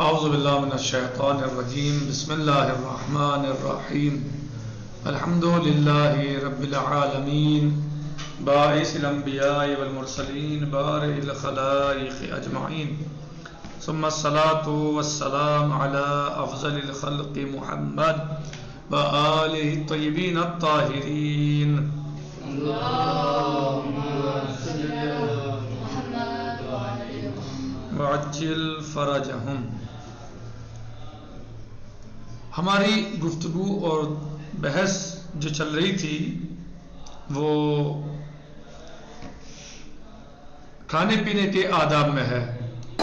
اعوذ باللہ من الشیطان الرجیم بسم اللہ الرحمن الرحیم الحمد للہ رب العالمین باعث الانبیاء والمرسلین بارئ الخلائق اجمعین ثم الصلاة والسلام علی افضل الخلق محمد وآلہ الطیبین الطاہرین وعجل فرجہم۔ ہماری گفتگو اور بحث جو چل رہی تھی وہ کھانے پینے کے آداب میں ہے۔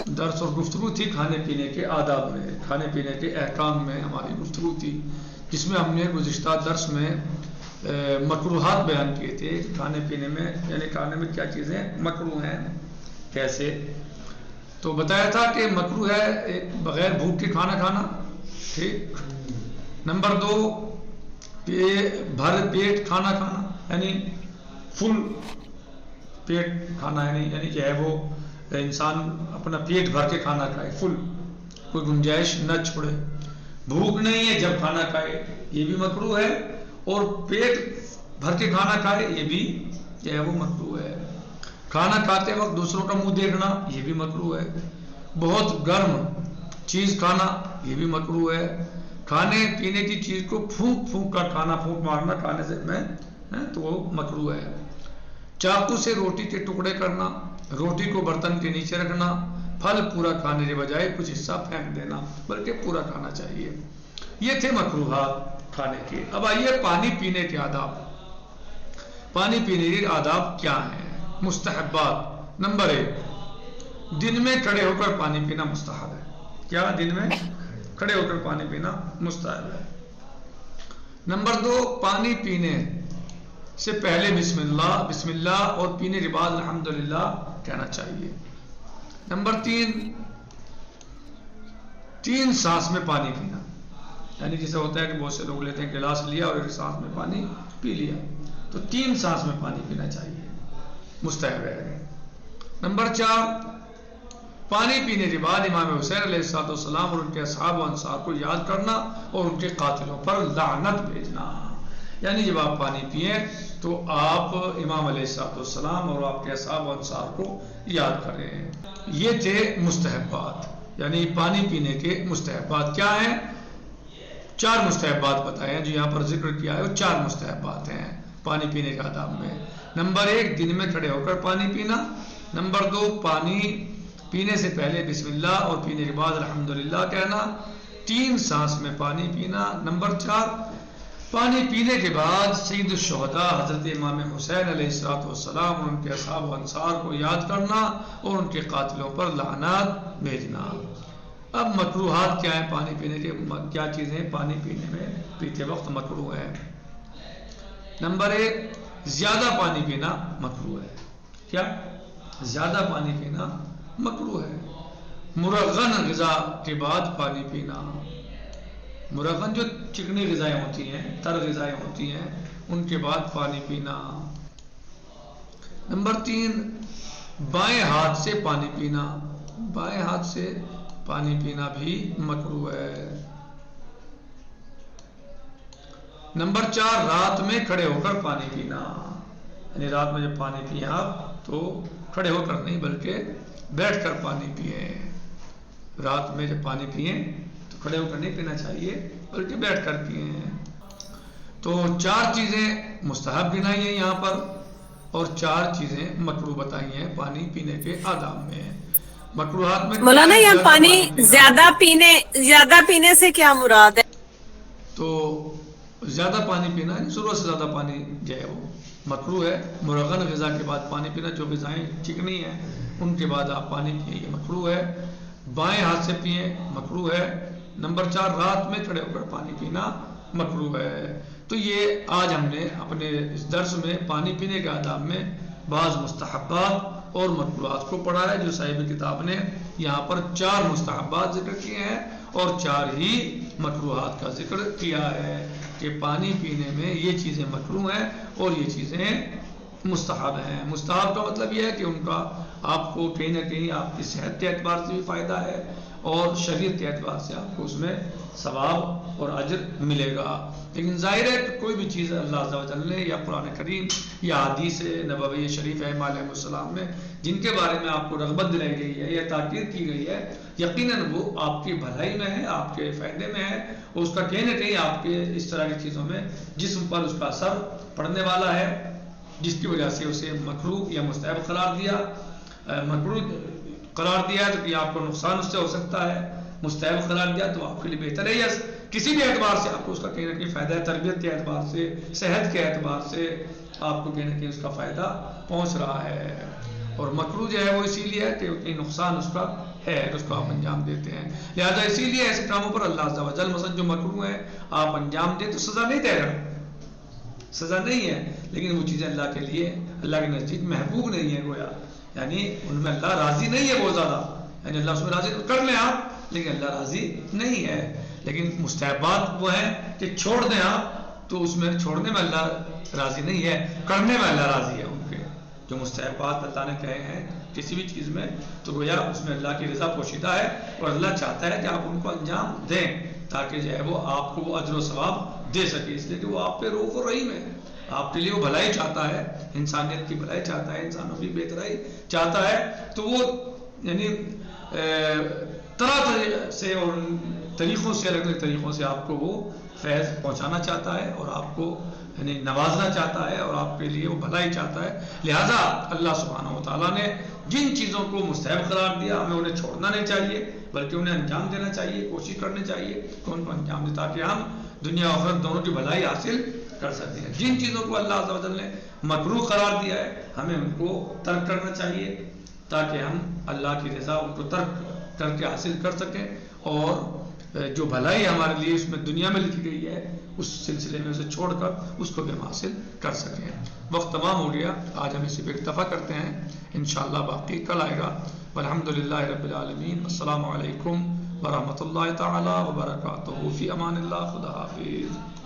درس اور گفتگو تھی کھانے پینے کے آداب میں، کھانے پینے کے احکام میں ہماری گفتگو تھی، جس میں ہم نے گزشتہ درس میں مکروہات بیان کیے تھے۔ کھانے پینے میں یعنی کھانے میں کیا چیزیں مکروہ ہیں، کیسے، تو بتایا تھا کہ مکروہ ہے بغیر بھوک کے کھانا کھانا، ٹھیک۔ نمبر 2 بھر پیٹ کھانا کھانا، یعنی فل پیٹ کھانا، یعنی جو ہے وہ انسان اپنا پیٹ بھر کے کھانا کھائے، فل، کوئی گنجائش نہ چھوڑے۔ بھوک نہیں ہے جب کھانا کھائے، یہ بھی مکروہ ہے، اور پیٹ بھر کے کھانا کھائے یہ بھی جو ہے وہ مکروہ ہے۔ کھانا کھاتے وقت دوسروں کا منہ دیکھنا یہ بھی مکروہ ہے۔ بہت گرم چیز کھانا یہ بھی مکروہ ہے۔ کھانے پینے کی چیز کو پھونک پھونک کر کھانا، پھونک مارنا کھانے سے تو وہ مکروہ ہے۔ چاقو سے روٹی کے ٹکڑے کرنا، روٹی کو برتن کے نیچے رکھنا، پھل پورا کھانے کے بجائے کچھ حصہ پھینک دینا، بلکہ پورا کھانا چاہیے۔ یہ تھے مکروہات کھانے کے۔ اب آئیے پانی پینے کے آداب۔ پانی پینے کے آداب کیا ہیں؟ مستحبات۔ نمبر 1، دن میں کھڑے ہو کر پانی پینا مستحب ہے۔ کیا؟ دن میں کھڑے ہو کر پانی پینا مستحب ہے۔ نمبر 2، پانی پینے سے پہلے بسم اللہ اور پینے کے بعد الحمدللہ کہنا چاہیے۔ نمبر 3 سانس میں پانی پینا، یعنی جیسا ہوتا ہے کہ بہت سے لوگ لیتے ہیں گلاس لیا اور ایک سانس میں پانی پی لیا، تو 3 سانس میں پانی پینا چاہیے، مستحب ہے۔ نمبر 4، پانی پینے کے بعد امام حسین علیہ السلام اور ان کے اصحاب و انصار کو یاد کرنا اور ان کے قاتلوں پر لعنت بھیجنا، یعنی جب آپ پانی پئیں تو آپ امام علیہ السلام اور آپ کے اصحاب و انصار کو یاد کریں۔ یہ تھے مستحبات، یعنی پانی پینے کے مستحبات کیا ہیں؟ 4 مستحبات بتائے ہیں جو یہاں پر ذکر کیا ہے، وہ 4 مستحبات ہیں پانی پینے کے آداب میں۔ نمبر 1، دن میں کھڑے ہو کر پانی پینا۔ نمبر 2، پانی پینے سے پہلے بسم اللہ اور پینے کے بعد الحمدللہ کہنا۔ 3 سانس میں پانی پینا۔ نمبر 4، پانی پینے کے بعد سید الشہداء حضرت امام حسین علیہ السلام اور ان کے اصحاب و انصار کو یاد کرنا اور ان کے قاتلوں پر لعنات بھیجنا۔ اب مکروہات کیا ہیں پانی پینے کے؟ کیا چیزیں پانی پینے میں پیتے وقت مکروہ ہیں؟ نمبر 1، زیادہ پانی پینا مکروہ ہے۔ کیا؟ زیادہ پانی پینا مکروہ ہے۔ مرغن غذا کے بعد پانی پینا، مرغن جو چکنی غذائیں ہوتی ہیں، تر غذائیں ہوتی ہیں، ان کے بعد پانی پینا۔ نمبر 3، بائیں ہاتھ سے پانی پینا، بائیں ہاتھ سے پانی پینا بھی مکروہ ہے۔ نمبر 4، رات میں کھڑے ہو کر پانی پینا، یعنی رات میں جب پانی پییں آپ تو کھڑے ہو کر نہیں بلکہ بیٹھ کر پانی پئیں۔ رات میں جب پانی پئیں تو کھڑے ہو کر نہیں پینا چاہیے بلکہ بیٹھ کر پئیں۔ تو 4 چیزیں مستحب گنائی ہیں یہاں پر، اور 4 چیزیں مکروہ بتائی ہیں پانی پینے کے آداب میں۔ مکروہات میں مولانا یہاں پانی زیادہ پینے سے کیا مراد ہے؟ تو زیادہ پانی پینا ہے، ضرورت سے زیادہ پانی جو ہے وہ مکروہ ہے۔ مرغن غذا کے بعد پانی پینا، جو غذائیں چکنی ہیں ان کے بعد آپ پانی پئیں، یہ مکروہ ہے۔ بائیں ہاتھ سے پئیں، مکروہ ہے۔ نمبر 4، رات میں کھڑے ہو کر پانی پینا مکروہ ہے۔ تو یہ آج ہم نے اپنے اس درس میں پانی پینے کے آداب میں بعض مستحبات اور مکروہات کو پڑھا ہے، جو صاحب کتاب نے یہاں پر 4 مستحبات ذکر کیے ہیں اور 4 ہی مکروہات کا ذکر کیا ہے کہ پانی پینے میں یہ چیزیں مکروہ ہیں اور یہ چیزیں مستحب ہیں. مستحب کا مطلب یہ ہے کہ ان کا آپ کو کہیں نہ کہیں آپ کی صحت کے اعتبار سے بھی فائدہ ہے اور شریعت کے اعتبار سے آپ کو اس میں ثواب اور اجر ملے گا. لیکن ظاہر ہے کہ کوئی بھی چیز اللہ عز و جل نے یا قرآن کریم یا حدیث نبوی شریف ائمہ علیہ السلام میں جن کے بارے میں آپ کو رغبت دلائی گئی ہے یا تاکید کی گئی ہے، یقیناً وہ آپ کی بھلائی میں ہے، آپ کے فائدے میں ہے، اور اس کا کہیں نہ کہیں آپ کے اس طرح کی چیزوں میں جسم پر اس کا اثر پڑنے والا ہے، جس کی وجہ سے اسے مکروہ یا مستحب قرار دیا. مکروہ قرار دیا تو کہ آپ کو نقصان اس سے ہو سکتا ہے، مستحب قرار دیا تو آپ کے لیے بہتر ہے، یا کسی بھی اعتبار سے آپ کو اس کا کہیں نہ کہیں فائدہ ہے، تربیت کے اعتبار سے، صحت کے اعتبار سے آپ کو کہیں نہ کہیں اس کا فائدہ پہنچ رہا ہے. اور مکروہ جو ہے وہ اسی لیے ہے کہ کہیں نقصان اس کا ہے اس کو آپ انجام دیتے ہیں. لہذا اسی لیے ایسے کاموں پر اللہ عز و جل مثلا جو مکروہ ہیں آپ انجام دیں تو سزا نہیں دے رہا، سزا نہیں ہے، لیکن وہ چیزیں اللہ کے لیے اللہ کے نزدیک محبوب نہیں ہے، گویا یعنی ان میں اللہ راضی نہیں ہے بہت زیادہ، یعنی اللہ اس میں راضی کر لیں آپ لیکن اللہ راضی نہیں ہے. لیکن مستحبات وہ ہیں کہ چھوڑ دیں آپ تو اس میں چھوڑنے میں اللہ راضی نہیں ہے، کرنے میں اللہ راضی ہے. ان کے جو مستحبات اللہ نے کہے ہیں کسی بھی چیز میں تو گویا اس میں اللہ کی رضا پوشیدہ ہے اور اللہ چاہتا ہے کہ آپ ان کو انجام دیں تاکہ جو ہے وہ آپ کو وہ اجر و ثواب دے سکے، اس لیے کہ وہ آپ پہ رؤوف و رحیم ہے، آپ کے لیے وہ بھلائی چاہتا ہے، انسانیت کی بھلائی چاہتا ہے، انسانوں کی بہترائی چاہتا ہے. تو وہ یعنی طرح سے اور طریقوں سے الگ الگ طریقوں سے آپ کو وہ فیض پہنچانا چاہتا ہے اور آپ کو یعنی نوازنا چاہتا ہے اور آپ کے لیے وہ بھلائی چاہتا ہے. لہذا اللہ سبحانہ و تعالیٰ نے جن چیزوں کو مستحب قرار دیا ہمیں انہیں چھوڑنا نہیں چاہیے بلکہ انہیں انجام دینا چاہیے، کوشش کرنی چاہیے کہ ان کو انجام دے تاکہ ہم دنیا و آخرت دونوں کی بھلائی حاصل کر سکتے ہیں. جن چیزوں کو اللہ عز و جل نے مکروہ قرار دیا ہے ہمیں ان کو ترک کرنا چاہیے تاکہ ہم اللہ کی رضا ان کو ترک کر کے حاصل کر سکیں اور جو بھلائی ہمارے لیے اس میں دنیا میں لکھی گئی ہے اس سلسلے میں اسے چھوڑ کر اس کو بھی ہم حاصل کر سکیں. وقت تمام ہو گیا، آج ہم اسی پہ اکتفا کرتے ہیں، انشاءاللہ باقی کل آئے گا. والحمدللہ رب العالمین. السلام علیکم ورحمۃ اللہ تعالی وبرکاتہ. فی امان اللہ. خدا حافظ.